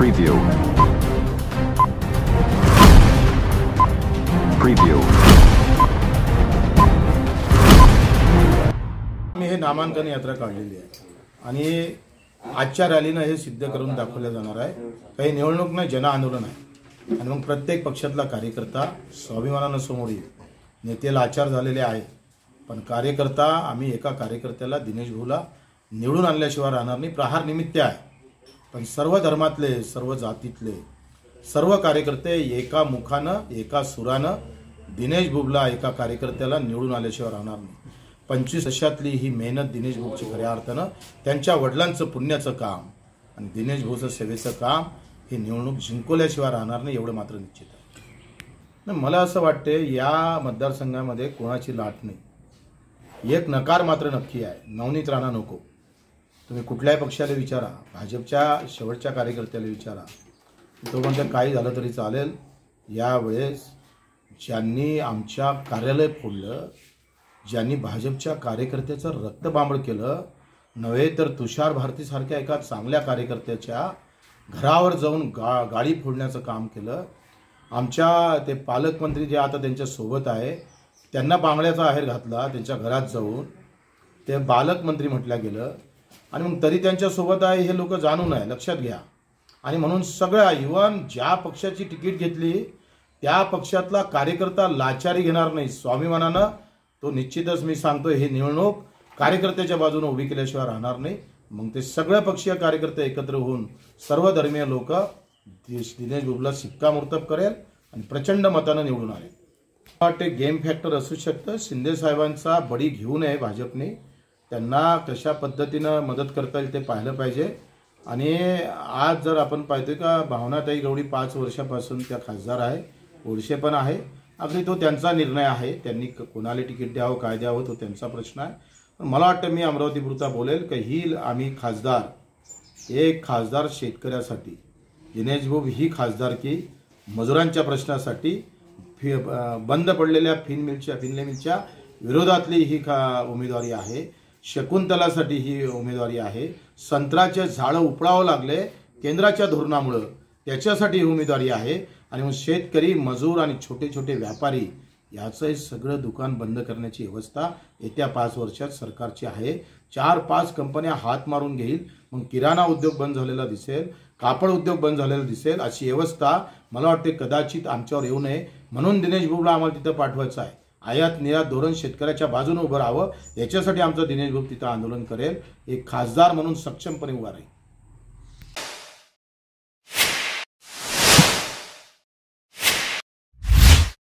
Preview. Preview. मी हे नामांकन यात्रा काढलेली आहे आणि आजच्या रॅलीनं हे सिद्ध करून दाखवलं जाणार आहे. काही निवडणूक नाही, जन आंदोलन आहे आणि मग प्रत्येक पक्षातला कार्यकर्ता स्वाभिमानानं समोर येईल. नेते लाचार झालेले आहे, पण कार्यकर्ता आम्ही एका कार्यकर्त्याला दिनेश भाऊला निवडून आणल्याशिवाय राहणार नाही. प्रहार निमित्त आहे, पण सर्व धर्मातले, सर्व जातीतले, सर्व कार्यकर्ते एका मुखानं, एका सुरानं दिनेश भाऊला, एका कार्यकर्त्याला निवडून आल्याशिवाय राहणार नाही. 25 वर्षातली ही मेहनत दिनेश भाऊची खऱ्या अर्थानं त्यांच्या वडिलांचं पुण्याचं काम आणि दिनेश भाऊचं सेवेचं काम ही निवडणूक जिंकवल्याशिवाय राहणार नाही, एवढं मात्र निश्चित आहे. मला असं वाटते या मतदारसंघामध्ये कोणाची लाट नाही. एक नकार मात्र नक्की आहे, नवनीत राणा नको. तुम्ही कुठल्याही पक्षाला विचारा, भाजपच्या शेवटच्या कार्यकर्त्याला विचारा, तो म्हणतो काही झालं तरी चालेल. यावेळेस ज्यांनी आमच्या कार्यालय फोडलं, ज्यांनी भाजपच्या कार्यकर्त्याचं रक्तबांबळ केलं, नव्हे तर तुषार भारतीसारख्या एका चांगल्या कार्यकर्त्याच्या घरावर जाऊन गाडी फोडण्याचं काम केलं. आमच्या ते पालकमंत्री जे आता त्यांच्या सोबत आहे त्यांना बांगड्याचा आहेर घातला, त्यांच्या घरात जाऊन ते बालकमंत्री म्हटलं गेलं आणि मग तरी त्यांच्यासोबत आहे हे लोक जाणून आहे, लक्षात घ्या. आणि म्हणून सगळ्या इव्हन ज्या पक्षाची तिकीट घेतली त्या पक्षातला कार्यकर्ता लाचारी घेणार नाही, स्वाभिमानानं तो निश्चितच मी सांगतोय हे निवडणूक कार्यकर्त्याच्या बाजूने उभी केल्याशिवाय राहणार नाही. मग ते सगळे पक्षीय कार्यकर्ते एकत्र होऊन सर्व धर्मीय लोक दिनेश भाऊला शिक्कामोर्तब करेल आणि प्रचंड मतानं निवडून आले. वाटते गेम फॅक्टर असू शकतं. शिंदे साहेबांचा बडी घेऊ नये भाजपने, त्यांना कशा पद्धतीनं मदत करता येईल ते पाहिलं पाहिजे. आणि आज जर आपण पाहतोय का भावनाताई गवळी 5 वर्षापासून त्या खासदार आहे, ओळशे पण आहे. अगदी तो त्यांचा निर्णय आहे, त्यांनी कोणाला तिकीट द्यावं काय द्यावं तो त्यांचा प्रश्न आहे. पण मला वाटतं मी अमरावतीपुरता बोलेल की ही आम्ही खासदार, एक खासदार शेतकऱ्यासाठी, दिनेश भाऊ ही खासदारकी मजुरांच्या प्रश्नासाठी, बंद पडलेल्या फिनलेमिलच्या विरोधातली ही उमेदवारी आहे. शकुंतलासाठी ही उमेदवारी आहे. संत्र्याचे झाडं उपळावं लागले केंद्राच्या धोरणामुळं, त्याच्यासाठी ही उमेदवारी आहे. आणि मग शेतकरी, मजूर आणि छोटे छोटे व्यापारी याचं सगळं दुकान बंद करण्याची व्यवस्था येत्या 5 वर्षात सरकारची आहे. 4-5 कंपन्या हात मारून घेईल, मग किराणा उद्योग बंद झालेला दिसेल, कापड उद्योग बंद झालेला दिसेल. अशी व्यवस्था मला वाटते कदाचित आमच्यावर येऊ नये, म्हणून दिनेश भाऊला आम्हाला तिथं पाठवायचं आहे. आयात निर्यात धोरण शेतकऱ्याच्या बाजूने उभं राहावं, याच्यासाठी आमचं दिनेश भाऊ तिथं आंदोलन करेल. एक खासदार म्हणून सक्षमपणे उभा राहील.